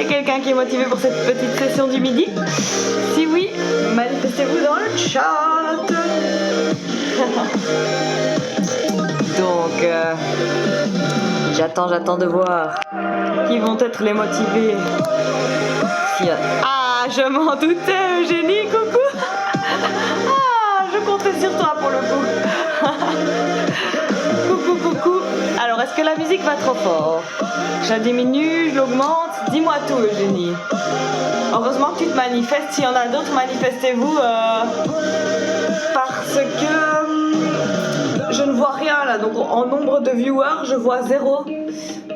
qu'il y a quelqu'un qui est motivé pour cette petite session du midi? Si oui, manifestez-vous dans le chat. Donc, j'attends de voir qui vont être les motivés. Ah, je m'en doutais, Eugénie, coucou. Ah, je comptais sur toi pour le coup. Coucou. Alors, est-ce que la musique va trop fort? Je la diminue, je l'augmente? Dis-moi tout, Eugénie. Heureusement que tu te manifestes. S'il y en a d'autres, manifestez-vous. Parce que je ne vois rien là. Donc, en nombre de viewers, je vois 0.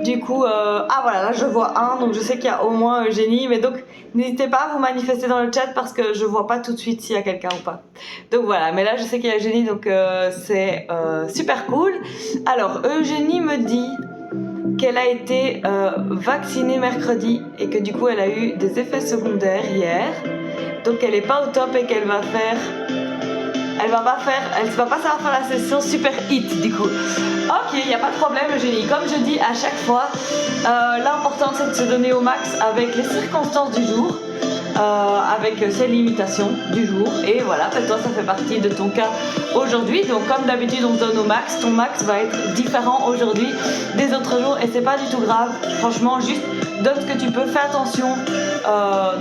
Du coup, ah voilà, là je vois 1, donc je sais qu'il y a au moins Eugénie, mais donc n'hésitez pas à vous manifester dans le chat parce que je vois pas tout de suite s'il y a quelqu'un ou pas. Donc voilà, mais là je sais qu'il y a Eugénie, donc c'est super cool. Alors, Eugénie me dit qu'elle a été vaccinée mercredi et que du coup elle a eu des effets secondaires hier, donc elle est pas au top et qu'elle va faire... Elle va pas savoir faire la session super hit du coup. Ok, il n'y a pas de problème Eugénie. Comme je dis à chaque fois, l'important c'est de se donner au max avec les circonstances du jour, avec ses limitations du jour. Et voilà, toi ça fait partie de ton cas aujourd'hui. Donc comme d'habitude on te donne au max. Ton max va être différent aujourd'hui des autres jours et c'est pas du tout grave. Franchement, juste donne ce que tu peux, fais attention.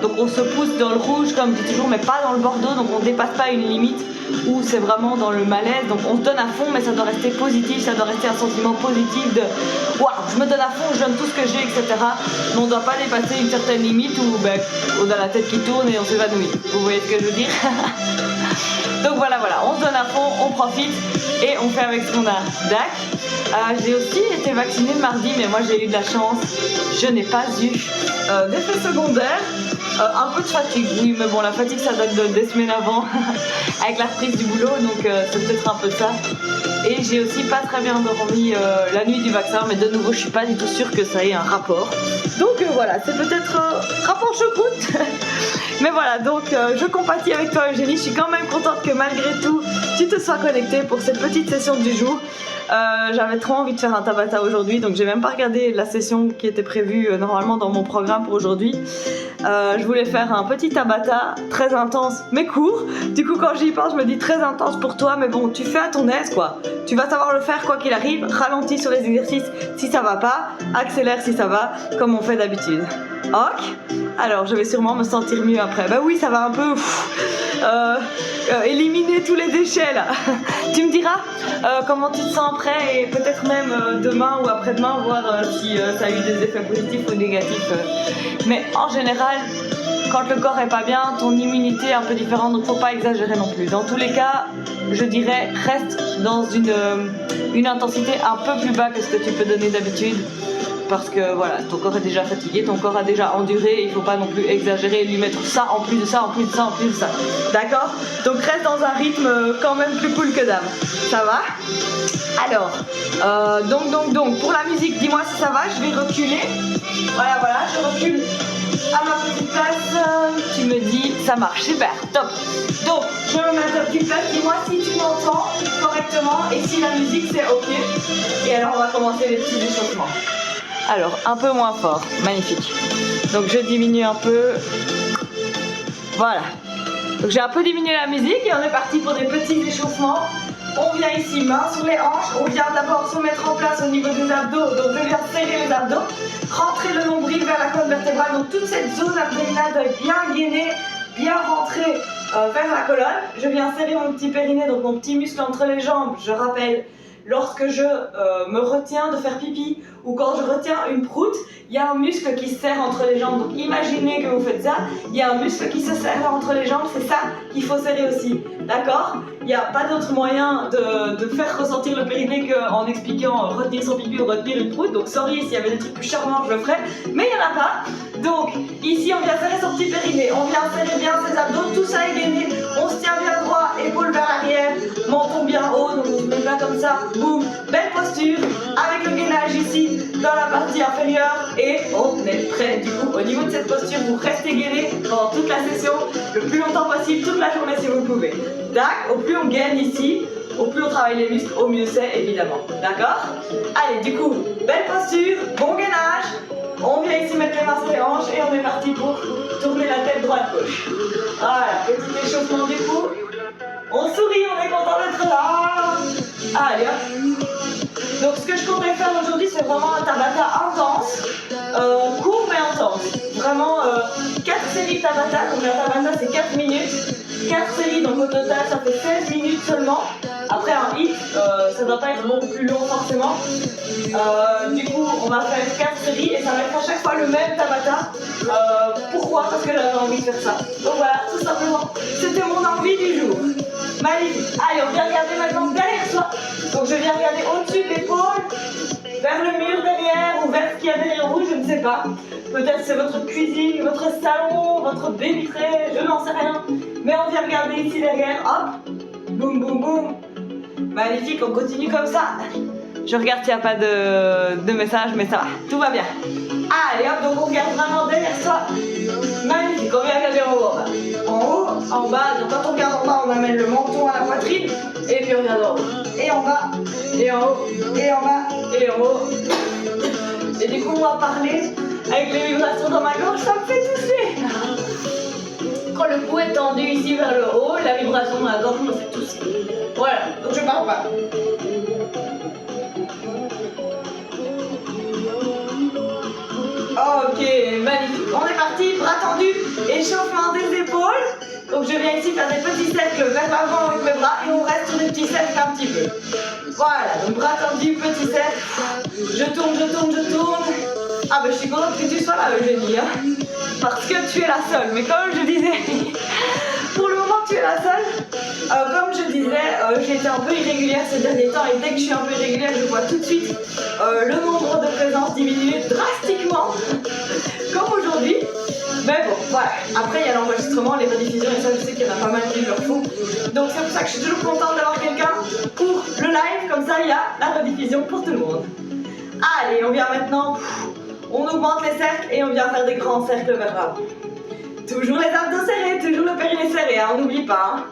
Donc on se pousse dans le rouge comme je dis toujours, mais pas dans le bordeaux. Donc on dépasse pas une limite où c'est vraiment dans le malaise, donc on se donne à fond mais ça doit rester positif, ça doit rester un sentiment positif de waouh, je me donne à fond, je donne tout ce que j'ai, etc. Mais on ne doit pas dépasser une certaine limite où on a la tête qui tourne et on s'évanouit. Vous voyez ce que je veux dire? Donc voilà, on se donne à fond, on profite et on fait avec ce qu'on a. Dac. J'ai aussi été vaccinée le mardi, mais moi j'ai eu de la chance, je n'ai pas eu d'effet secondaire. Un peu de fatigue, oui, mais bon, la fatigue ça date des semaines avant avec la reprise du boulot, donc c'est peut-être un peu ça. Et j'ai aussi pas très bien dormi la nuit du vaccin, mais de nouveau je suis pas du tout sûre que ça ait un rapport. Donc voilà, c'est peut-être rapport choucroute. Mais voilà, donc je compatis avec toi Eugénie, je suis quand même contente que malgré tout tu te sois connectée pour cette petite session du jour. J'avais trop envie de faire un Tabata aujourd'hui, donc j'ai même pas regardé la session qui était prévue normalement dans mon programme pour aujourd'hui. Je voulais faire un petit Tabata très intense mais court. Du coup quand j'y pense je me dis très intense pour toi, mais bon tu fais à ton aise quoi. Tu vas savoir le faire quoi qu'il arrive, ralentis sur les exercices si ça va pas, accélère si ça va, comme on fait d'habitude. Ok. Alors je vais sûrement me sentir mieux après. Bah oui, ça va un peu éliminer tous les déchets là. Tu me diras comment tu te sens après et peut-être même demain ou après-demain voir si ça a eu des effets positifs ou négatifs. Mais en général, quand le corps est pas bien, ton immunité est un peu différente, donc faut pas exagérer non plus. Dans tous les cas, je dirais reste dans une intensité un peu plus bas que ce que tu peux donner d'habitude. Parce que voilà, ton corps est déjà fatigué, ton corps a déjà enduré, il faut pas non plus exagérer et lui mettre ça en plus de ça, en plus de ça, en plus de ça. D'accord? Donc reste dans un rythme quand même plus cool que d'hab. Ça va? Alors, donc, pour la musique, dis-moi si ça va, je vais reculer. Voilà, je recule à ma petite place. Tu me dis, ça marche, super, top. Donc, je me mets à ta petite place, dis-moi si tu m'entends correctement et si la musique c'est ok. Et alors, on va commencer les petits échauffements. Alors, un peu moins fort, magnifique. Donc je diminue un peu. Voilà. Donc j'ai un peu diminué la musique et on est parti pour des petits échauffements. On vient ici, main sur les hanches. On vient d'abord se mettre en place au niveau des abdos. Donc je viens serrer les abdos. Rentrer le nombril vers la colonne vertébrale. Donc toute cette zone abdominale doit être bien gainée, bien rentrée vers la colonne. Je viens serrer mon petit périnée, donc mon petit muscle entre les jambes. Je rappelle, lorsque je me retiens de faire pipi ou quand je retiens une proute, il y a un muscle qui se serre entre les jambes. Donc imaginez que vous faites ça, il y a un muscle qui se serre entre les jambes, c'est ça qu'il faut serrer aussi. D'accord? Il n'y a pas d'autre moyen de faire ressentir le périnée qu'en expliquant retenir son pipi ou retenir une proute. Donc sorry, s'il y avait des trucs plus charmants, je le ferais, mais il n'y en a pas. Donc ici on vient serrer son petit périnée, on vient serrer bien ses abdos, tout ça est gainé, on se tient bien droit, épaules vers l'arrière, menton bien haut, donc on se met bien comme ça, boum, belle posture, avec le gainage ici dans la partie inférieure et on est prêt. Du coup au niveau de cette posture, vous restez gainé pendant toute la session, le plus longtemps possible, toute la journée si vous le pouvez. Dac, au plus on gaine ici, au plus on travaille les muscles, au mieux c'est évidemment. D'accord? Allez, du coup, belle posture, bon gainage. On vient ici mettre les mains sur les hanches et on est parti pour tourner la tête droite-gauche. Voilà, petit échauffement du cou. On sourit, on est content d'être là. Allez hop. Donc ce que je comptais faire aujourd'hui, c'est vraiment un Tabata intense, court mais intense. Vraiment 4 séries de Tabata, donc un Tabata c'est 4 minutes. 4 séries, donc au total ça fait 16 minutes seulement. Après un hit, ça ne doit pas être beaucoup plus long forcément. Du coup, on va faire 4 séries et ça va être à chaque fois le même Tabata. Pourquoi? Parce que j'avais envie de faire ça. Donc voilà, tout simplement. C'était mon envie du jour. Magnifique. Allez, on vient regarder maintenant derrière soi. Donc je viens regarder au-dessus de l'épaule, vers le mur derrière ou vers ce qu'il y a derrière vous, je ne sais pas. Peut-être c'est votre cuisine, votre salon, votre baie vitrée, je n'en sais rien. Mais on vient regarder ici derrière, hop, boum boum boum. Magnifique, on continue comme ça. Je regarde s'il n'y a pas de message, mais ça va, tout va bien. Allez hop, donc on regarde vraiment derrière soi. Magnifique, on vient regarder en haut, en haut, en bas. Donc quand on regarde en bas, on amène le menton à la poitrine. Et puis on regarde en haut. Et en bas, et en haut, et en bas, et en haut. Et du coup, on va parler avec les vibrations dans ma gorge, ça me fait tousser. Quand le cou est tendu ici vers le haut, la vibration dans la gorge me fait tousser. Voilà, donc je parle pas. Ok, magnifique. On est parti, bras tendus, échauffement des épaules. Donc je viens ici faire des petits cercles vers l'avant avec mes bras et on reste sur des petits cercles un petit peu. Voilà, donc bras tendus, petits cercles. Je tourne, je tourne, je tourne. Ah ben je suis contente que tu sois là Eugénie, hein, parce que tu es la seule. Mais comme je disais, pour le moment tu es la seule. Comme je disais, j'ai été un peu irrégulière ces derniers temps et dès que je suis un peu irrégulière, je vois tout de suite le nombre de présences diminuer drastiquement, comme aujourd'hui. Mais bon, voilà. Après, il y a l'enregistrement, les rediffusions, et ça, je sais qu'il y en a pas mal qui le font. Donc, c'est pour ça que je suis toujours contente d'avoir quelqu'un pour le live. Comme ça, il y a la rediffusion pour tout le monde. Allez, on vient maintenant. On augmente les cercles et on vient faire des grands cercles vers l'avant. Toujours les abdos serrés, toujours le périnée serré, hein, on n'oublie pas. Hein.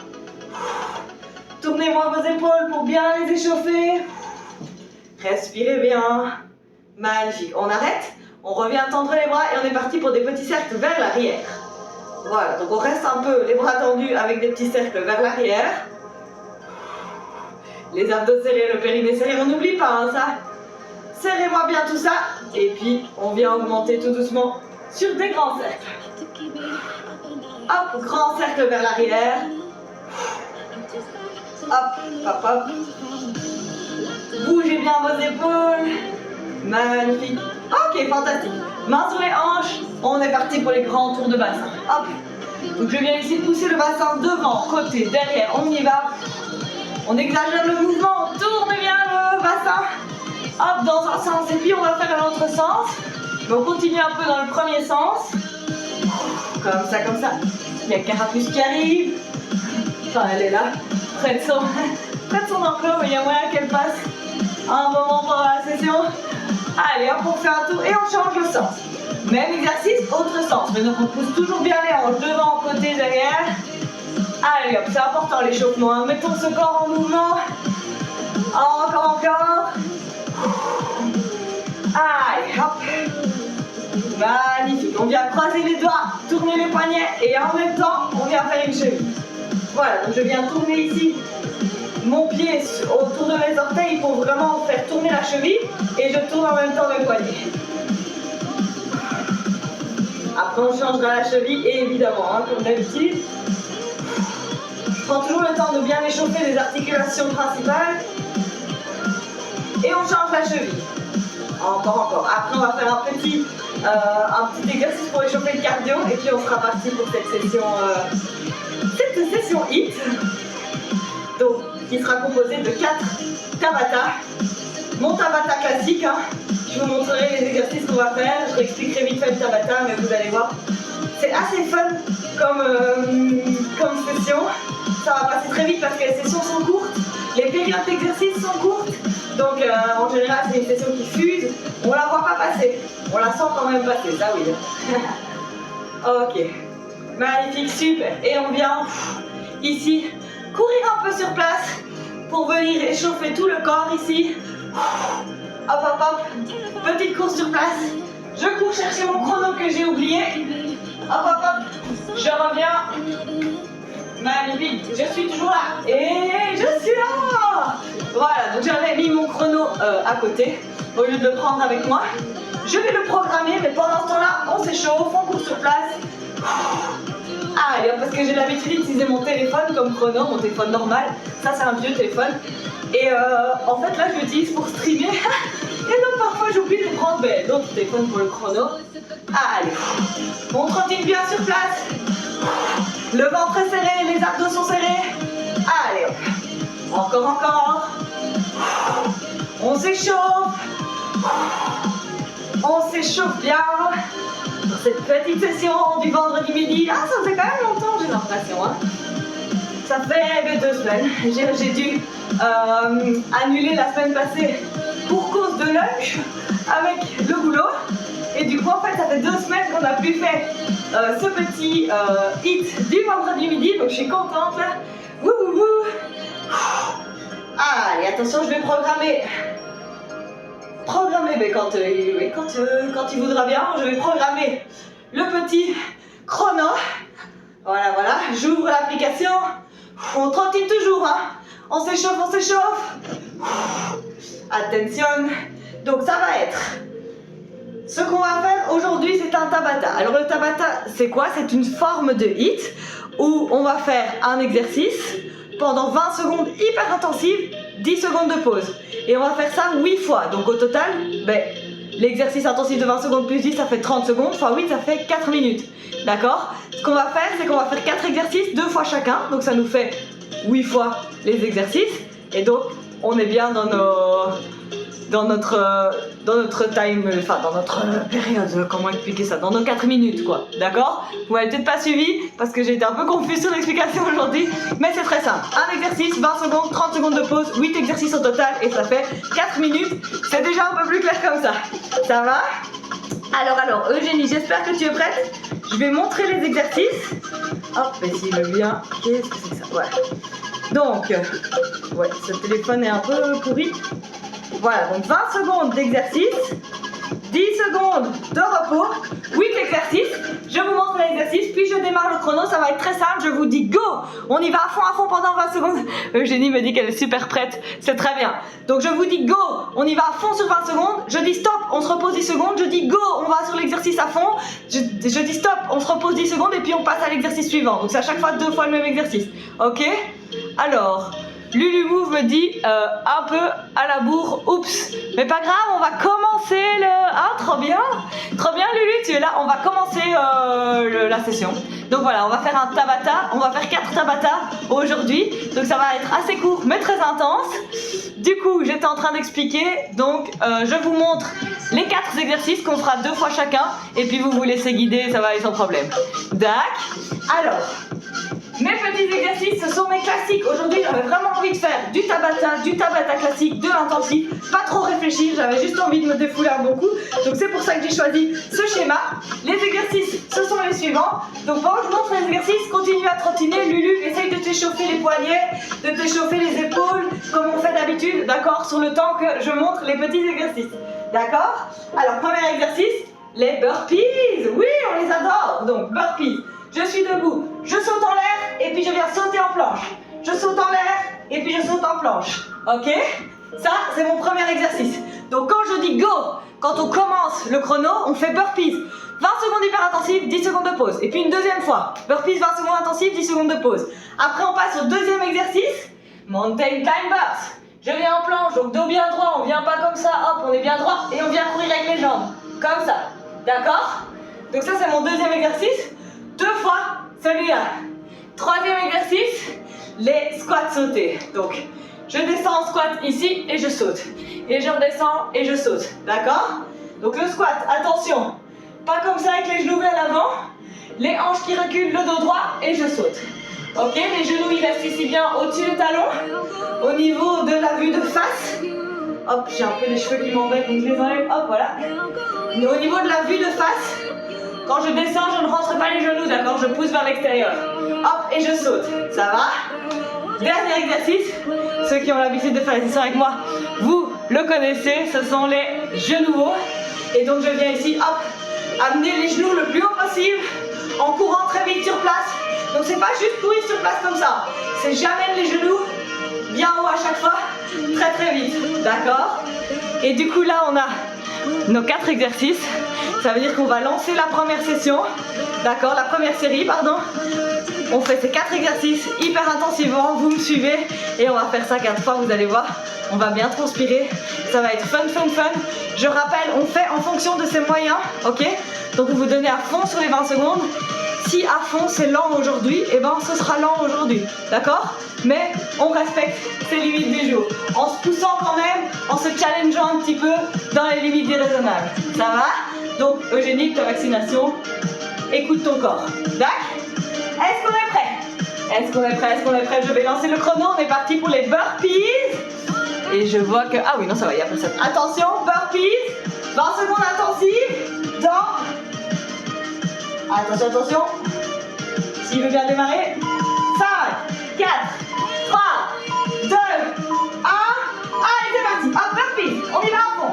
Tournez-moi vos épaules pour bien les échauffer. Respirez bien. Magnifique. On arrête. On revient tendre les bras et on est parti pour des petits cercles vers l'arrière. Voilà, donc on reste un peu les bras tendus avec des petits cercles vers l'arrière. Les abdos serrés, le périnée serré, on n'oublie pas hein, ça. Serrez-moi bien tout ça. Et puis, on vient augmenter tout doucement sur des grands cercles. Hop, grand cercle vers l'arrière. Hop, hop, hop. Bougez bien vos épaules. Magnifique. Ok, fantastique. Mains sur les hanches. On est parti pour les grands tours de bassin. Hop. Donc je viens ici pousser le bassin devant, côté, derrière. On y va. On exagère le mouvement. On tourne bien le bassin. Hop, dans un sens. Et puis on va faire l'autre sens. On continue un peu dans le premier sens. Comme ça, comme ça. Il y a Carapuce qui arrive. Enfin, elle est là. Près de son enclos, mais il y a moyen qu'elle passe un moment pendant la session. Allez, hop, on fait un tour et on change le sens. Même exercice, autre sens. Mais donc on pousse toujours bien les hanches devant, côté, derrière. Allez, hop, c'est important l'échauffement. Hein. Mettons ce corps en mouvement. Encore, encore. Allez, hop. Magnifique. On vient croiser les doigts, tourner les poignets et en même temps, on vient faire une cheville. Voilà, donc je viens tourner ici mon pied autour de mes orteils pour vraiment faire tourner la cheville et je tourne en même temps mes poignets. Après on changera la cheville et évidemment, hein, comme d'habitude, je prends toujours le temps de bien échauffer les articulations principales et on change la cheville. Encore, encore. Après on va faire un petit exercice pour échauffer le cardio et puis on sera parti pour cette session HIIT. Donc, qui sera composé de 4 Tabata. Mon Tabata classique, hein. Je vous montrerai les exercices qu'on va faire. Je réexpliquerai vite fait le Tabata, mais vous allez voir. C'est assez fun comme session. Ça va passer très vite parce que les sessions sont courtes. Les périodes d'exercice sont courtes. Donc, en général, c'est une session qui fuse. On la voit pas passer. On la sent quand même passer, ça oui. Ok. Magnifique, super. Et on vient ici courir un peu sur place pour venir échauffer tout le corps ici. Hop, hop, hop. Petite course sur place. Je cours chercher mon chrono que j'ai oublié. Hop, hop, hop. Je reviens. Magnifique. Je suis toujours là. Et je suis là. Voilà, donc j'avais mis mon chrono à côté au lieu de le prendre avec moi. Je vais le programmer, mais pendant ce temps-là, on s'échauffe, on court sur place. Allez, parce que j'ai l'habitude d'utiliser mon téléphone comme chrono, mon téléphone normal. Ça, c'est un vieux téléphone. Et en fait, là, je l'utilise pour streamer. Et donc, parfois, j'oublie de prendre d'autres téléphones pour le chrono. Allez, on trottine bien sur place. Le ventre est serré, les abdos sont serrés. Allez, encore, encore. On s'échauffe. On s'échauffe bien. Dans cette petite session du vendredi midi. Ah, ça faisait quand même longtemps, j'ai l'impression. Hein. Ça fait 2 semaines. J'ai dû annuler la semaine passée pour cause de lunch avec le boulot. Et du coup, en fait, ça fait 2 semaines qu'on n'a plus fait ce petit hit du vendredi midi. Donc, je suis contente. Wouh, wouh, wouh. Allez, attention, je vais programmer, mais quand il voudra bien, je vais programmer le petit chrono. Voilà, voilà, j'ouvre l'application. On trottine toujours, hein. On s'échauffe, on s'échauffe. Attention. Donc ça va être... Ce qu'on va faire aujourd'hui, c'est un Tabata. Alors le Tabata, c'est quoi? C'est une forme de HIIT où on va faire un exercice pendant 20 secondes hyper intensive, 10 secondes de pause. Et on va faire ça 8 fois. Donc au total, l'exercice intensif de 20 secondes plus 10, ça fait 30 secondes. Fois 8, ça fait 4 minutes. D'accord? Ce qu'on va faire, c'est qu'on va faire 4 exercices, 2 fois chacun. Donc ça nous fait 8 fois les exercices. Et donc, on est bien dans notre time, enfin dans notre période, comment expliquer ça, dans nos 4 minutes quoi, d'accord? Vous m'avez peut-être pas suivi parce que j'ai été un peu confuse sur l'explication aujourd'hui, mais c'est très simple. Un exercice, 20 secondes, 30 secondes de pause, 8 exercices au total et ça fait 4 minutes. C'est déjà un peu plus clair comme ça. Ça va? Alors Eugénie, j'espère que tu es prête. Je vais montrer les exercices. Hop, et s'il veut bien, qu'est-ce que c'est que ça? Voilà. Donc, ouais, ce téléphone est un peu pourri. Voilà, donc 20 secondes d'exercice, 10 secondes de repos, 8 exercices. Je vous montre l'exercice, puis je démarre le chrono, ça va être très simple. Je vous dis go, on y va à fond pendant 20 secondes. Eugénie me dit qu'elle est super prête, c'est très bien. Donc je vous dis go, on y va à fond sur 20 secondes. Je dis stop, on se repose 10 secondes. Je dis go, on va sur l'exercice à fond. Je dis stop, on se repose 10 secondes et puis on passe à l'exercice suivant. Donc c'est à chaque fois 2 fois le même exercice. Ok? Alors... Lulu Move me dit un peu à la bourre, oups, mais pas grave, on va commencer le... Ah, trop bien Lulu, tu es là, on va commencer la session. Donc voilà, on va faire un Tabata, on va faire 4 Tabata aujourd'hui, donc ça va être assez court mais très intense. Du coup, j'étais en train d'expliquer, donc je vous montre les 4 exercices qu'on fera 2 fois chacun, et puis vous laissez guider, ça va aller sans problème. Dac. Alors... Mes petits exercices, ce sont mes classiques. Aujourd'hui, j'avais vraiment envie de faire du Tabata classique, de l'intensif, pas trop réfléchir, j'avais juste envie de me défouler un bon coup. Donc c'est pour ça que j'ai choisi ce schéma. Les exercices, ce sont les suivants. Donc pendant que je montre les exercices, continue à trottiner. Lulu, essaye de t'échauffer les poignets, de t'échauffer les épaules, comme on fait d'habitude, d'accord, sur le temps que je montre les petits exercices. D'accord? Alors, premier exercice, les burpees. Oui, on les adore. Donc, burpees. Je suis debout, je saute en l'air et puis je viens sauter en planche. Je saute en l'air et puis je saute en planche. Ok? Ça, c'est mon premier exercice. Donc quand je dis go, quand on commence le chrono, on fait burpees. 20 secondes hyper intensives, 10 secondes de pause. Et puis une deuxième fois, burpees 20 secondes intensives, 10 secondes de pause. Après on passe au deuxième exercice, mountain climbers. Je viens en planche, donc dos bien droit, on vient pas comme ça, hop, on est bien droit et on vient courir avec les jambes. Comme ça. D'accord? Donc ça, c'est mon deuxième exercice. 2 fois celui-là. Troisième exercice, les squats sautés. Donc, je descends en squat ici et je saute. Et je redescends et je saute. D'accord? Donc le squat, attention, pas comme ça avec les genoux vers l'avant. Les hanches qui reculent, le dos droit et je saute. Ok? Les genoux ils restent ici bien au-dessus des talons. Au niveau de la vue de face. Hop, j'ai un peu les cheveux qui m'embêtent donc je les enlève. Hop, voilà. Mais au niveau de la vue de face. Quand je descends, je ne rentre pas les genoux, d'accord? Je pousse vers l'extérieur. Hop, et je saute. Ça va? Dernier exercice. Ceux qui ont l'habitude de faire les sessions avec moi, vous le connaissez, ce sont les genoux hauts. Et donc je viens ici, hop, amener les genoux le plus haut possible en courant très vite sur place. Donc c'est pas juste courir sur place comme ça, c'est j'amène les genoux bien haut à chaque fois, très très vite, d'accord? Et du coup là on a nos 4 exercices, ça veut dire qu'on va lancer la première session, d'accord, la première série, pardon. On fait ces 4 exercices hyper intensivement, vous me suivez et on va faire ça 4 fois, vous allez voir, on va bien transpirer, ça va être fun, fun, fun. Je rappelle, on fait en fonction de ses moyens, ok? Donc vous vous donnez à fond sur les 20 secondes. Si à fond c'est lent aujourd'hui, et ben ce sera lent aujourd'hui, d'accord? Mais on respecte ses limites du jour, en se poussant quand même, en se challengeant un petit peu dans les limites déraisonnables. Ça va? Donc Eugénie, ta vaccination, écoute ton corps. D'accord? Est-ce qu'on est prêt? Est-ce qu'on est prêt? Est-ce qu'on est prêt? Je vais lancer le chrono, on est parti pour les burpees. Et je vois que... Ah oui, non, ça va, il y a personne. Attention, burpees, 20 secondes intensives, dans... Attention, attention. S'il veut bien démarrer. 5, 4, 3, 2, 1. Allez, c'est parti. Hop, burpees, on y va à fond.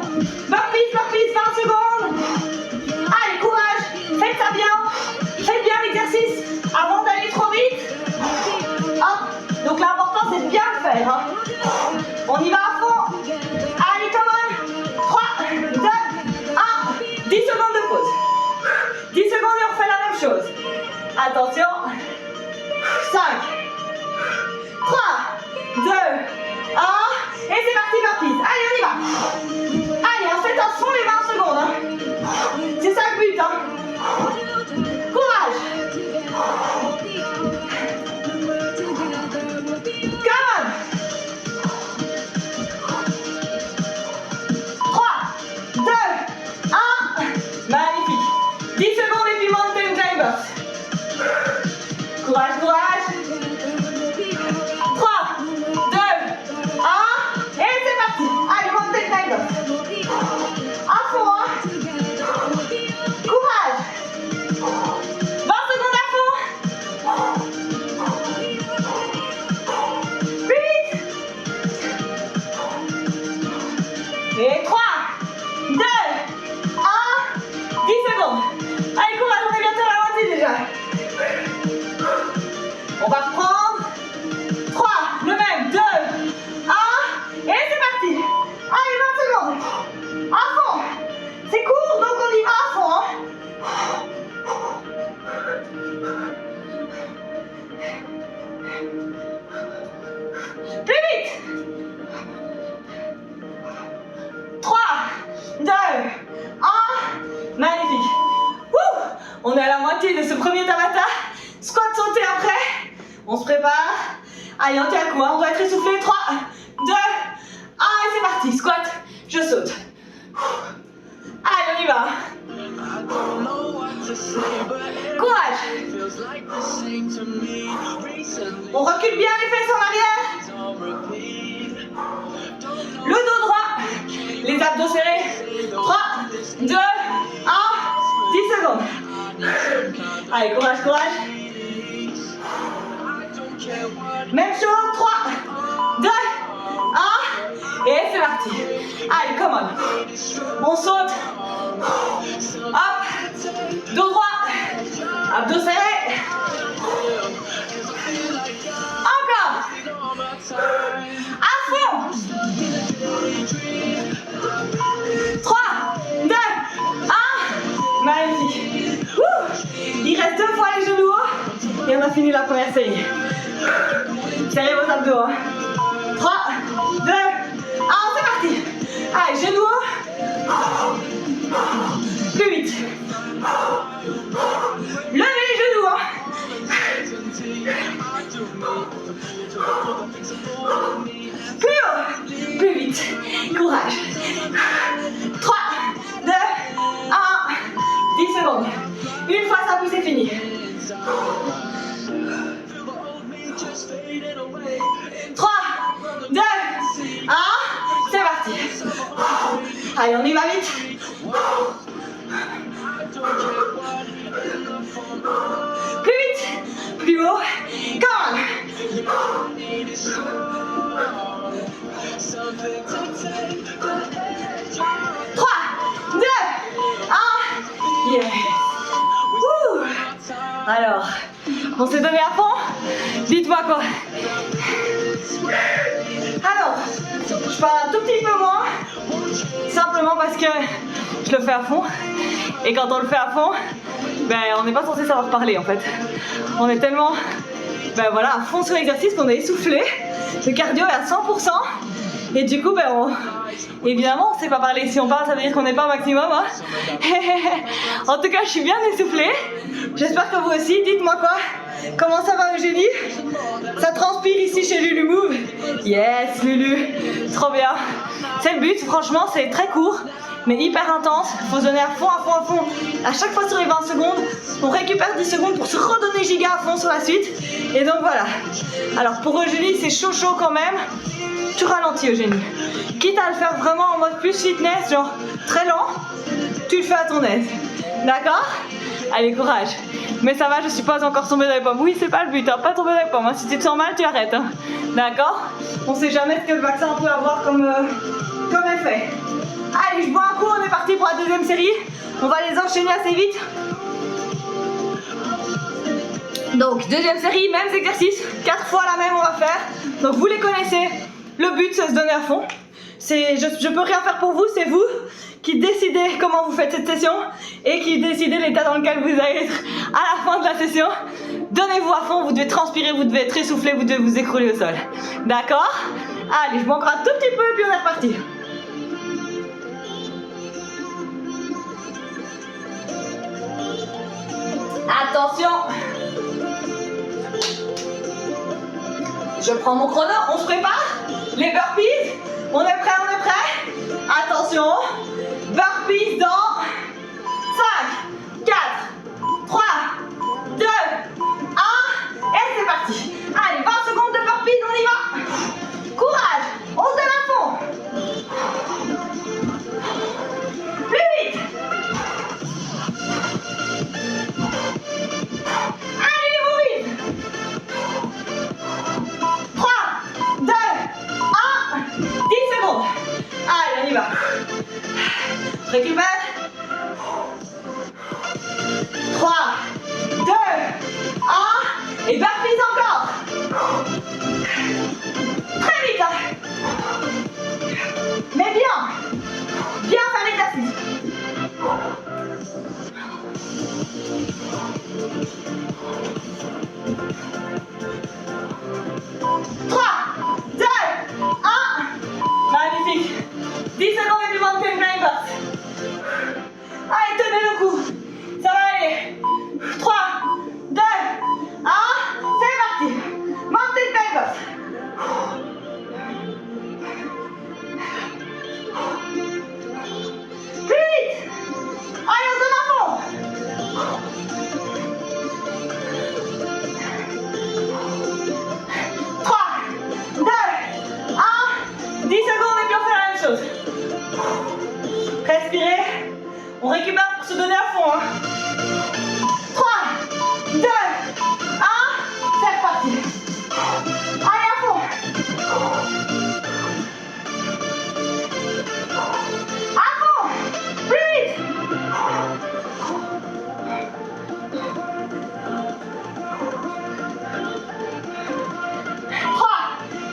Burpees, burpees, 20 secondes. Allez, courage, faites ça bien. Faites bien l'exercice avant d'aller trop vite. Hop, donc l'important c'est de bien le faire. Hein. On y va à fond. Allez, come on. 3, 2, 1. 10 secondes de pause. 10 secondes et on refait la même chose. Attention. 5, 3, 2, 1. Et c'est parti, burpees. Allez, on y va. Allez, on fait à fond les 20 secondes. Hein. C'est ça le but. Hein. Courage. Come on. 3, 2, 1. Magnifique. 10 secondes et puis mountain climbers. Courage, courage. 3, 2, 1. Et c'est parti. Allez, mountain climbers. À fond, hein. Courage. 20 secondes à fond. Plus vite. Et 3, 2, 1. 10 secondes. Allez, courage, on est bientôt à la moitié déjà. On va reprendre. 3, le même, 2, 1. Et c'est parti. Allez, 20 secondes. À fond. C'est court, donc on y va à fond. Hein. Plus vite. 3, 2, 1. Magnifique. Ouh, on est à la moitié de ce premier Tabata. Squat sauté après. On se prépare. Allez, on tient le coup. Hein. On doit être essoufflé. 3, 2, 1. Et c'est parti. Squat. Je saute. Allez, on y va. Courage. On recule bien les fesses en arrière. Le dos droit. Les abdos serrés. 3, 2, 1. 10 secondes. Allez, courage, courage. Même chose. 3, 2, 1. Et c'est parti. Allez, come on. On saute. Hop. Dos droit. Abdos serrés. Encore. À fond. 3, 2, 1. Magnifique. Il reste 2 fois les genoux hauts. Et on a fini la première série. Serrez vos abdos. Hein. 3, 2, 1. C'est parti. Allez, genoux hauts. Plus vite. Levez les genoux. Hein. Plus haut. Plus vite. Courage. 3, 2, 1. 10 secondes. Une fois ça pousse, c'est fini. 3, 2, 1. C'est parti. Allez, on y va vite. Plus vite. Plus haut. Come on. 3, 2, 1. Alors, on s'est donné à fond? Dites-moi quoi. Alors, je parle un tout petit peu moins, simplement parce que je le fais à fond. Et quand on le fait à fond, ben, on n'est pas censé savoir parler en fait. On est tellement voilà, à fond sur l'exercice qu'on est essoufflé. Le cardio est à 100%. Et du coup, évidemment, on ne sait pas parler. Si on parle, ça veut dire qu'on n'est pas au maximum. Hein. En tout cas, je suis bien essoufflée. J'espère que vous aussi. Dites-moi quoi. Comment ça va, Eugénie? Ça transpire ici chez Lulu Move. Yes, Lulu. Trop bien. C'est le but. Franchement, c'est très court, mais hyper intense. Il faut se donner à fond, à fond, à fond. À chaque fois sur les 20 secondes, on récupère 10 secondes pour se redonner giga à fond sur la suite. Et donc voilà. Alors pour Eugénie, c'est chaud quand même. Tu ralentis, Eugénie. Quitte à le faire vraiment en mode plus fitness, genre très lent, tu le fais à ton aise. D'accord? Allez, courage. Mais ça va, je suis pas encore tombée dans les pommes. Oui, c'est pas le but, hein, pas tomber dans les pommes. Hein. Si tu te sens mal, tu arrêtes. Hein. D'accord? On sait jamais ce que le vaccin peut avoir comme effet. Allez, je bois un coup, on est parti pour la deuxième série. On va les enchaîner assez vite. Donc, deuxième série, mêmes exercices. 4 fois la même, on va faire. Donc, vous les connaissez. Le but, c'est de se donner à fond. Je peux rien faire pour vous, c'est vous qui décidez comment vous faites cette session et qui décidez l'état dans lequel vous allez être à la fin de la session. Donnez-vous à fond, vous devez transpirer, vous devez être essoufflé, vous devez vous écrouler au sol. D'accord? Allez, je bois encore un tout petit peu et puis on est reparti. Attention! Je prends mon chrono, on se prépare? Les burpees, on est prêt, on est prêt? Attention, burpees dans 5, 4, 3, 2, 1, et c'est parti. Allez, 20 secondes de burpees, on y va. Courage, on se donne à fond. Plus vite. Allez, vous vite. 3, 2, 1, 10 secondes. Allez, on y va. Récupère. 3, 2, 1, et burpees encore. Très vite. Mais bien faire l'exercice. 3, 2, 1. Magnifique. 10 secondes et puis mountain climbers. Allez, tenez le coup. Ça va aller. 3, 2, 1. C'est parti. Mountain climbers. Plus vite. Allez, on se donne à fond. 3, 2, 1. 10 secondes et puis on fait la même chose. Respirez. On récupère pour se donner à fond. Hein. 3, 2, 1. C'est reparti. Allez, à fond. À fond. Plus vite. 3,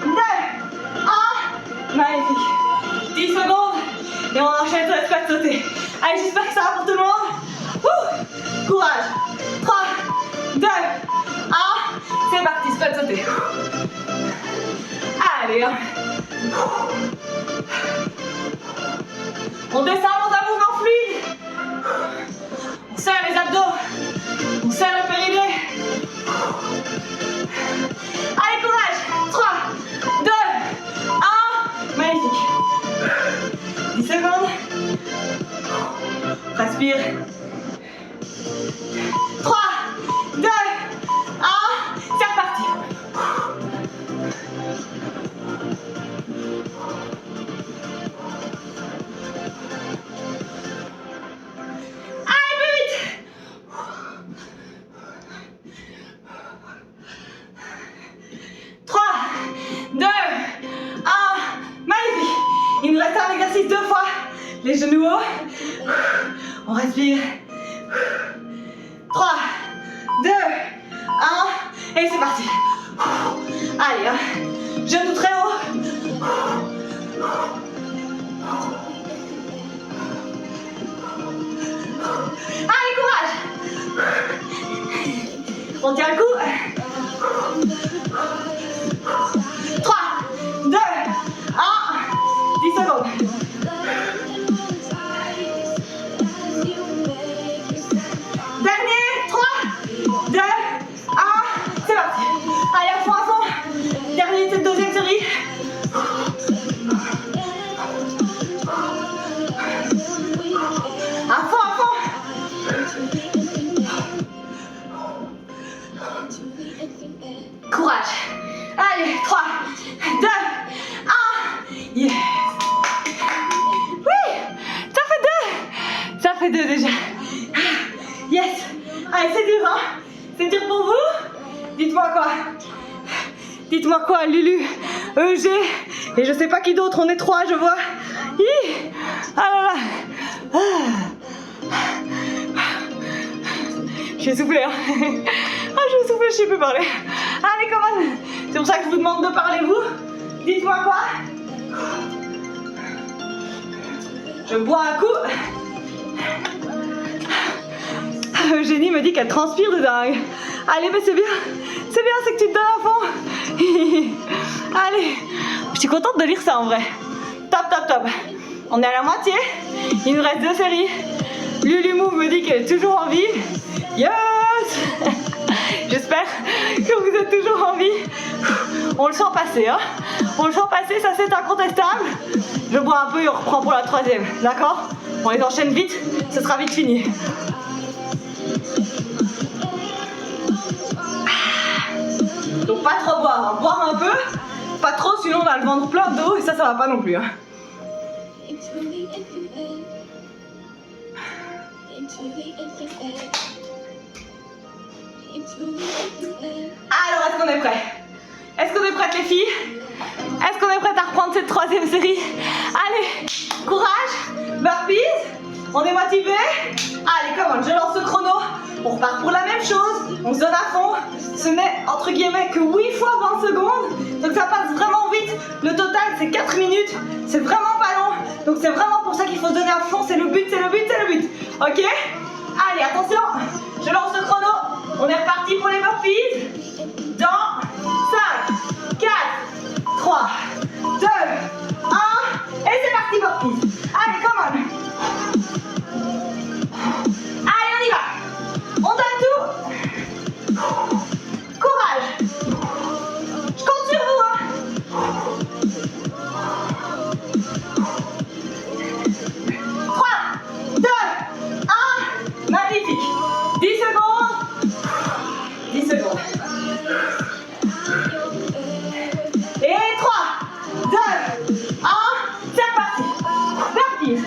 2, 1. Magnifique. 10 secondes et on enchaîne sur les squats sautés. Allez, j'espère que ça va pour tout le monde. Ouh. Courage. 3, 2, 1. C'est parti, squat sauté. Allez. Hein. On descend dans un mouvement fluide. On serre les abdos. On serre le périnée. Allez, courage. 3, 2, 1. Magnifique. 10 secondes. Respire. 3, 2, 1. C'est reparti. Allez, plus vite. 3, 2, 1. Magnifique. Il nous reste un exercice 2 fois. Les genoux hauts. On respire. 3, 2, 1, et c'est parti. Allez, hein. Genoux très haut. Allez, courage. On tient le coup. 3, 2, 1, 10 secondes. Dernier, 3, 2, 1, c'est parti. Allez, à fond, à fond. Dernier de cette deuxième série. À fond, à fond. Courage. Allez, 3, 2, 1. Yes. Oui, ça fait 2. Ça fait 2 déjà. Yes. Allez, c'est dur, hein? C'est dur pour vous? Dites-moi quoi? Dites-moi quoi, Lulu, EG, et je sais pas qui d'autre, on est 3, je vois. Hi. Ah là là. Je suis essoufflée, hein. Ah, je suis essoufflée, je sais plus parler. Allez, comment? C'est pour ça que je vous demande de parler, vous. Dites-moi quoi? Je bois un coup. Eugénie me dit qu'elle transpire de dingue. Allez, mais c'est bien, c'est que tu te donnes à fond. Allez, je suis contente de lire ça en vrai. Top, top, top. On est à la moitié, il nous reste 2 séries. Lulu Move me dit qu'elle est toujours en vie. Yes. J'espère que vous êtes toujours en vie. On le sent passer, hein. On le sent passer, ça c'est incontestable. Je bois un peu et on reprend pour la 3e, d'accord? On les enchaîne vite, ce sera vite fini. Donc pas trop boire, hein. Boire un peu, pas trop sinon on a le ventre plein d'eau et ça va pas non plus, hein. Alors est-ce qu'on est prêt? Est-ce qu'on est prêtes les filles? Est-ce qu'on est prêtes à reprendre cette 3e série? Allez, courage, burpees, on est motivé. Allez, come on, je lance le chrono. On repart pour la même chose, on se donne à fond. Ce n'est entre guillemets que 8 fois 20 secondes, donc ça passe vraiment vite. Le total c'est 4 minutes, c'est vraiment pas long. Donc c'est vraiment pour ça qu'il faut se donner à fond, c'est le but, c'est le but, c'est le but. Ok? Allez, attention, je lance le chrono. On est reparti pour les burpees. Dans 5, 4, 3, 2, 1. Et c'est parti burpees. Allez, come on. Allez, on y va. On donne tout. Courage. Je compte sur vous, hein. 3, 2, 1. Magnifique. 10 secondes. 10 secondes. Et 3, 2, 1. C'est reparti. Burpees.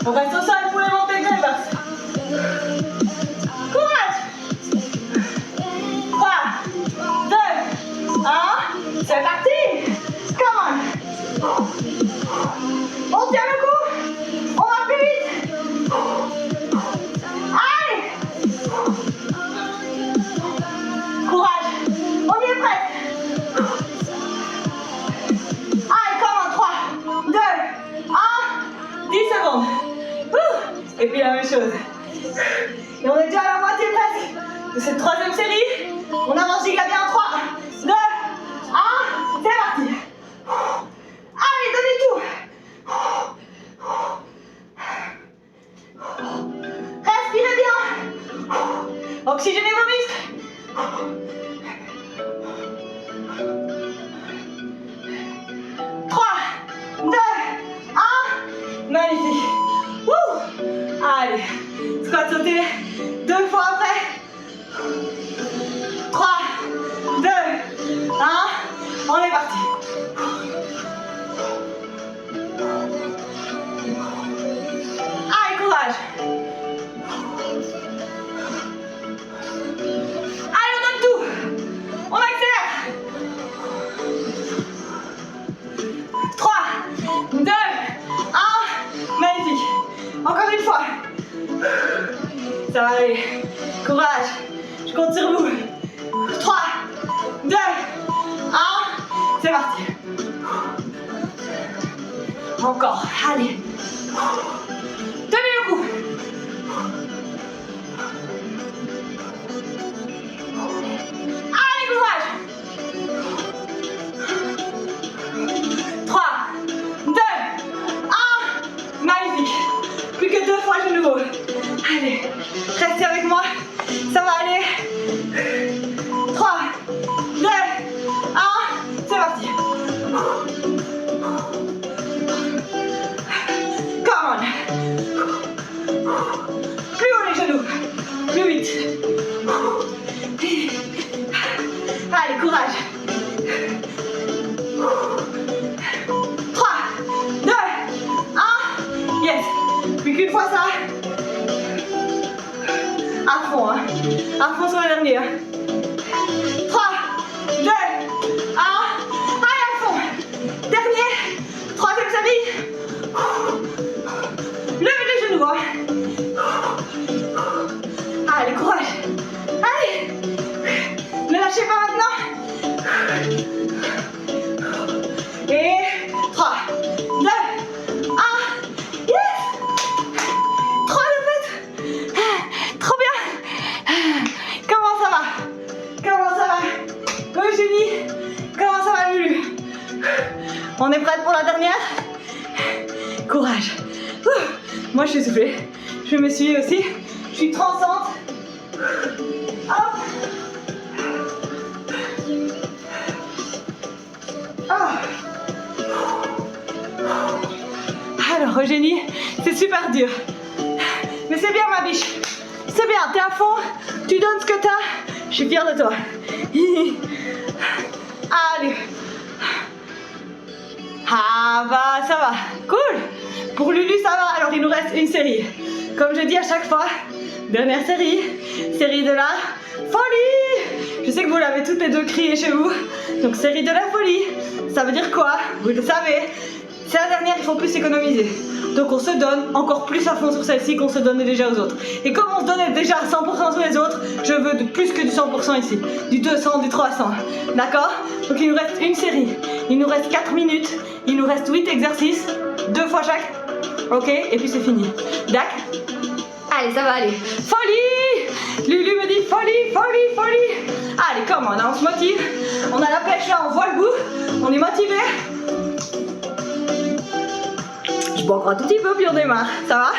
On reste au sol pour les montées de basses. Courage. 3, 2, 1. C'est parti. Come on. On tient le coup. On va plus vite. Allez. Courage. On y est prêt. Allez, come on. 3, 2, 1. 10 secondes. Et puis la même chose. Et on est déjà à la moitié presque de cette 3e série. On avance giga bien en 3, 2, 1. C'est parti. Allez, donnez tout. Respirez bien. Oxygénez vos muscles. 3, 2, 1. Magnifique. Allez, squat sauté 2 fois après. 3, 2, 1. On est parti. Allez, courage. fois. Ça va aller. Courage. Je compte sur vous. 3, 2, 1. C'est parti. Encore. Allez. Tenez le coup. Allez, courage. 3, 2, 1. Magnifique. Plus que 2 fois de nouveau. Allez, restez avec moi. Ça va aller. 3, 2, 1. C'est parti. Come on. Plus haut les genoux. Plus vite. Allez, courage. 3, 2, 1. Yes. Plus qu'une fois ça. À fond, hein. À fond sur le dernier. 3, 2, 1. Allez, à fond. Dernier. Troisième série. Levez les genoux, hein. Allez, courage. Allez. Ne lâchez pas maintenant. Et 3, 2, 1. Yes. 3 répètes. Trop bien. Comment ça va? Comment ça va? Eugénie, comment ça va, Lulu? On est prête pour la dernière? Courage. Ouh. Moi, je suis soufflée. Je me suis aussi. Je suis transante. Hop. Ah. Alors, Eugénie, c'est super dur. Mais c'est bien, ma biche. C'est bien, t'es à fond. Tu donnes ce que t'as. Je suis fière de toi. Allez. Ah bah, ça va. Cool. Pour Lulu, ça va. Alors, il nous reste une série. Comme je dis à chaque fois, dernière série. Série de la folie. Je sais que vous l'avez toutes les deux crié chez vous. Donc, série de la folie. Ça veut dire quoi? Vous le savez. C'est la dernière, il faut plus s'économiser. Donc on se donne encore plus à fond sur celle-ci qu'on se donnait déjà aux autres. Et comme on se donnait déjà à 100% sur les autres, je veux de plus que du 100% ici. Du 200, du 300. D'accord? Donc il nous reste une série. Il nous reste 4 minutes. Il nous reste 8 exercices. 2 fois chaque. Ok? Et puis c'est fini. D'accord? Allez, ça va aller. Folie! Lulu me dit folie, folie, folie. Allez, comment on se motive. On a la pêche là, on voit le bout. On est motivé. Je bois encore un tout petit peu puis on démarre. Ça va?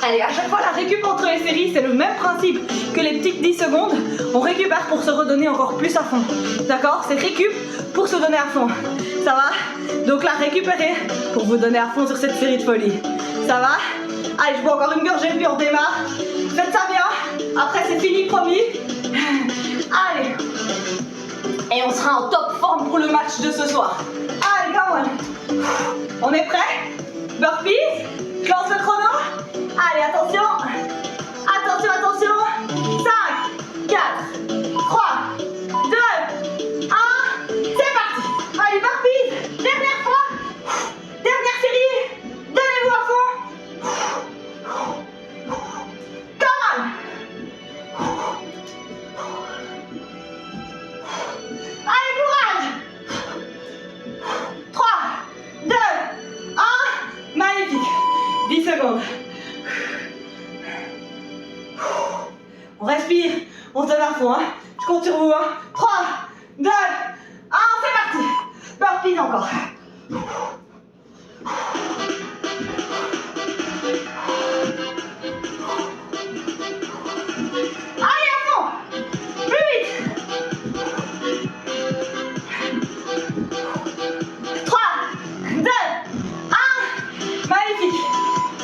Allez, à chaque fois la récup entre les séries, c'est le même principe que les petites 10 secondes. On récupère pour se redonner encore plus à fond. D'accord? C'est récup pour se donner à fond. Ça va? Donc là, récupérez pour vous donner à fond sur cette série de folie. Ça va? Allez, je bois encore une gorgée puis on démarre. Faites ça bien. Après, c'est fini, promis. Allez. Et on sera en top forme pour le match de ce soir. Allez, come on. On est prêt? Burpees. Je lance le chrono. Allez, attention. Attention, attention. 5, 4, 3, 2, 1. C'est parti. Allez, burpees. Dernière fois. Dernière série. Donnez-vous à fond. Come on. Allez, courage. 3, 2, 1. Magnifique. 10 secondes. On respire. On se donne à fond. Hein. Je compte sur vous. Hein. 3, 2, 1. C'est parti. Burpees encore. Allez, à fond. Plus vite. 3, 2, 1. Magnifique.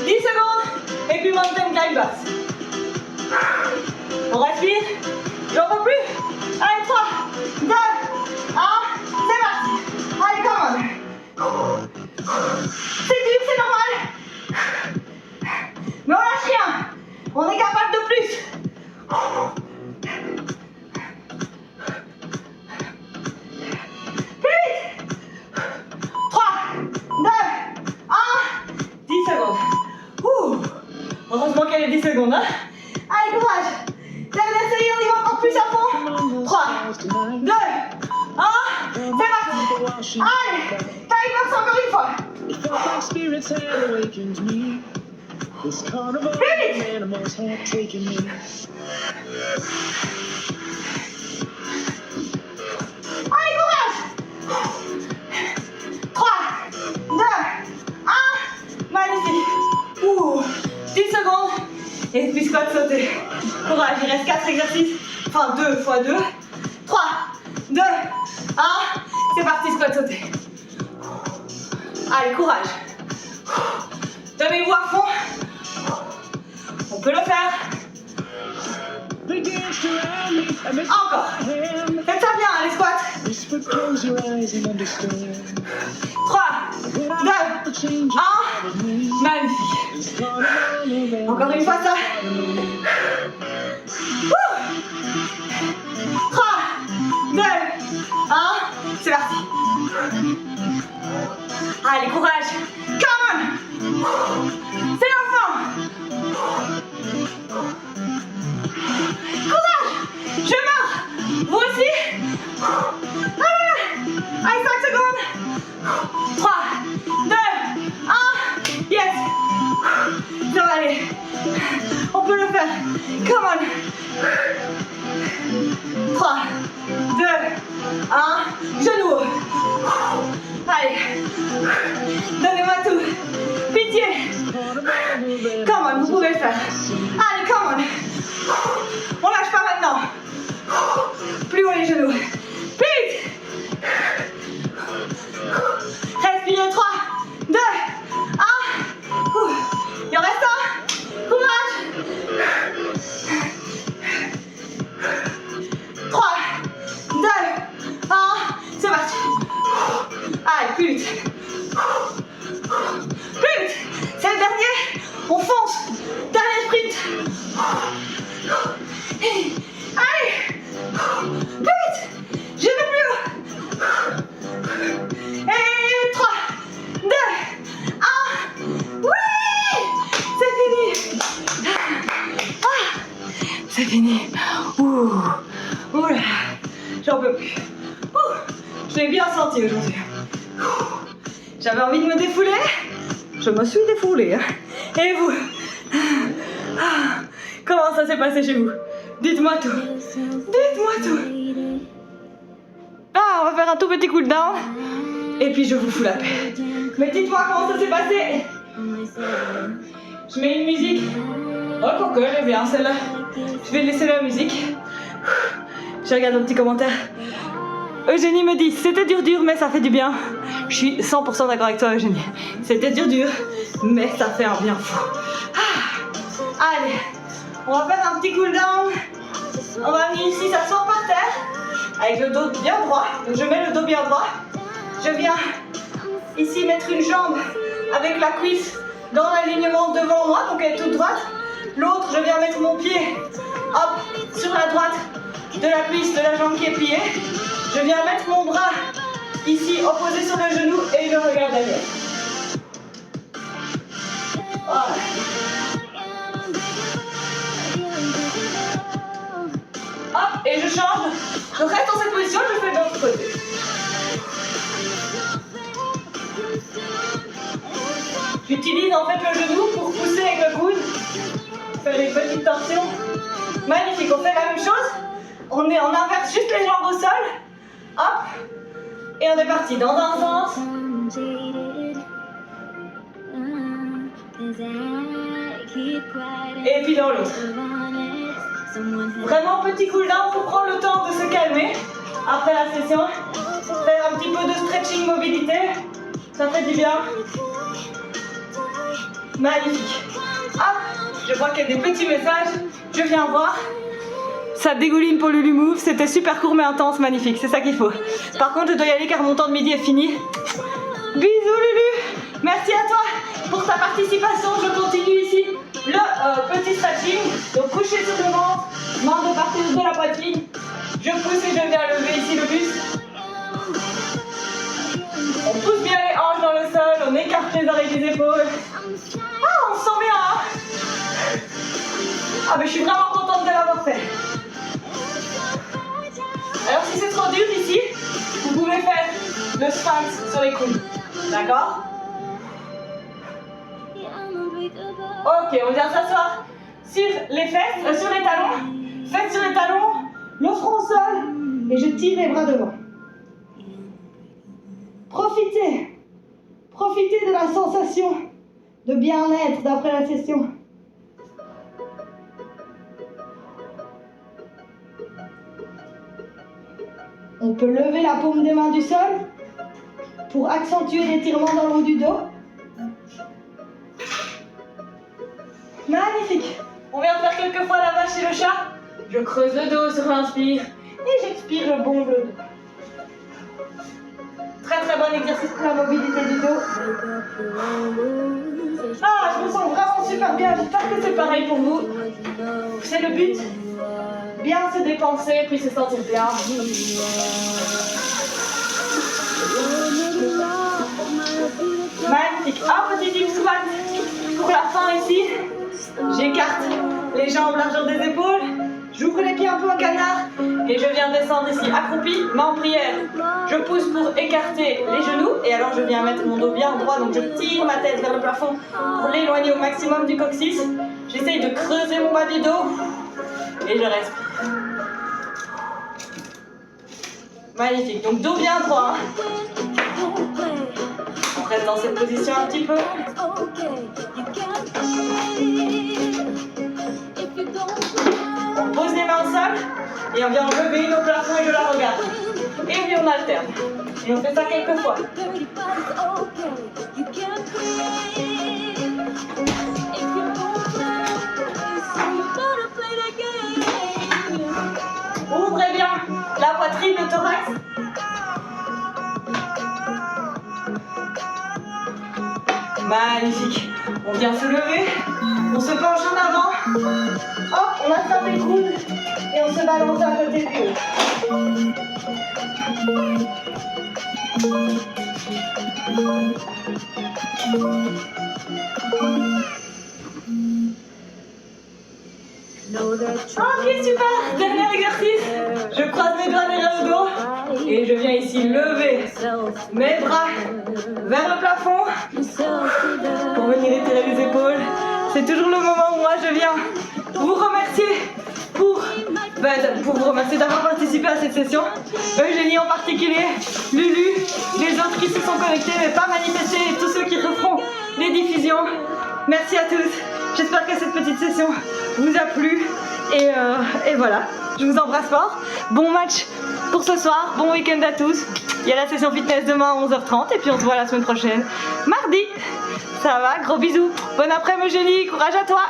10 secondes. Et puis mountain climbers. On respire. J'en peux plus. Allez, 3, 2, 1. C'est parti. Allez, come on. C'est dur, c'est normal. Mais on lâche rien. On est capable de plus. Plus vite. 3, 2, 1. Heureusement qu'elle est 10 secondes. Hein. Allez, courage. Dernière série, on y va encore plus à fond. 3, 2, 1. C'est parti. Allez, taille box encore une fois. Plus vite. Allez, courage. 3, 2, 1. Magnifique. 10 secondes. Et puis squat sauté. Courage, il reste 4 exercices. Enfin 2 x 2. 3, 2, 1. C'est parti, squat sauté. Allez, courage. Donnez-vous à fond. On peut le faire. Encore. Faites ça bien, les squats. 3, 2, 1. Magnifique. Encore une fois ça. 3, 2, 1. C'est parti. Allez, courage. Come on. C'est la fin. Courage. Je meurs. Vous aussi. Allez, 5 secondes. 3, 2, 1. Yes. Ça va aller. On peut le faire. Come on. 3, 2, 1. Genoux. Allez. Donnez-moi tout. Pitié. Come on, vous pouvez le faire. Allez, come on. On lâche pas maintenant. Plus haut les genoux. Plus vite. Respirez. 3, 2, 1. Il en reste un. Courage. 3, 2, 1. C'est parti. Allez, plus vite. Plus vite. C'est le dernier. On fonce. Dernier sprint. Allez. Plus vite. Je vais plus haut. Et 3, 2, 1. Oui. C'est fini. C'est fini. Ouh là. J'en peux plus. Je l'ai bien senti aujourd'hui. J'avais envie de me défouler. Je me suis défoulée. Et vous? Comment ça s'est passé chez vous? Dites-moi tout. Dites-moi tout. Ah, on va faire un tout petit cool down. Et puis je vous fous la paix. Mais dites-moi comment ça s'est passé. Je mets une musique. Oh, coco, elle est bien celle-là. Je vais laisser la musique. Je regarde un petit commentaire. Eugénie me dit, c'était dur, mais ça fait du bien. Je suis 100% d'accord avec toi, Eugénie. C'était dur, mais ça fait un bien fou. Allez, on va faire un petit cool down. On va venir ici, s'asseoir par terre, avec le dos bien droit. Donc je mets le dos bien droit. Je viens ici mettre une jambe avec la cuisse dans l'alignement devant moi, donc elle est toute droite. L'autre, je viens mettre mon pied, hop, sur la droite de la cuisse de la jambe qui est pliée. Je viens mettre mon bras ici opposé sur le genou et je regarde derrière. Voilà. Hop, et je change. Je reste dans cette position, je fais de l'autre côté. J'utilise en fait le genou pour pousser avec le coude. Faire des petites torsions. Magnifique, on fait la même chose. On inverse juste les jambes au sol. Hop. Et on est parti dans un sens. Et puis dans l'autre. Vraiment petit cool down pour prendre le temps de se calmer après la session. Faire un petit peu de stretching mobilité. Ça fait du bien. Magnifique. Hop. Je vois qu'il y a des petits messages. Je viens voir. Ça dégouline pour Lulu Move. C'était super court mais intense. Magnifique. C'est ça qu'il faut. Par contre, je dois y aller car mon temps de midi est fini. Bisous Lulu. Merci à toi pour ta participation. Je continue ici le petit stretching. Donc coucher sur le ventre. Main de partir de la poitrine. Je pousse et je viens lever ici le buste. On pousse bien les hanches dans le sol. On écarte les oreilles des épaules. Ah, on se sent bien hein. Ah mais je suis vraiment contente de l'avoir fait. Alors si c'est trop dur ici, vous pouvez faire le sphinx sur les coudes. D'accord? Ok, on vient s'asseoir sur les fesses, sur les talons. Fesses sur les talons, le front au sol et je tire les bras devant. Profitez de la sensation de bien-être d'après la session. On peut lever la paume des mains du sol pour accentuer l'étirement dans le haut du dos. Magnifique. On vient faire quelques fois la vache et le chat. Je creuse le dos sur l'inspire et j'expire, je bombe le dos. Très très bon exercice pour la mobilité du dos. Ah, je me sens vraiment super bien. J'espère que c'est pareil pour vous. C'est le but. Bien se dépenser puis se sentir bien. Magnifique. Un petit deep squat pour la fin ici. J'écarte les jambes largeur des épaules. J'ouvre les pieds un peu en canard et je viens descendre ici accroupi, main en prière. Je pousse pour écarter les genoux et alors je viens mettre mon dos bien droit, donc je tire ma tête vers le plafond pour l'éloigner au maximum du coccyx. J'essaye de creuser mon bas du dos et je respire. Magnifique, donc dos bien droit. On reste dans cette position un petit peu. On pose les mains au sol et on vient lever une au plafond et je la regarde. Et puis on alterne. Et on fait ça quelques fois. Ouvrez bien la poitrine, le thorax. Magnifique. On vient se lever. On se penche en avant. Hop, on attrape les coudes et on se balance d'un côté de l'autre. Ok, super. Dernier exercice. Je croise mes doigts derrière le dos et je viens ici lever mes bras vers le plafond pour venir étirer les épaules. C'est toujours le moment où moi je viens vous remercier pour vous remercier d'avoir participé à cette session. Eugénie en particulier, Lulu, les autres qui se sont connectés mais pas manifestés et tous ceux qui referont les diffusions. Merci à tous. J'espère que cette petite session vous a plu et voilà. Je vous embrasse fort. Bon match pour ce soir. Bon week-end à tous. Il y a la session fitness demain à 11h30 et puis on se voit la semaine prochaine mardi. Ça va, gros bisous. Bon après-midi Eugénie, courage à toi.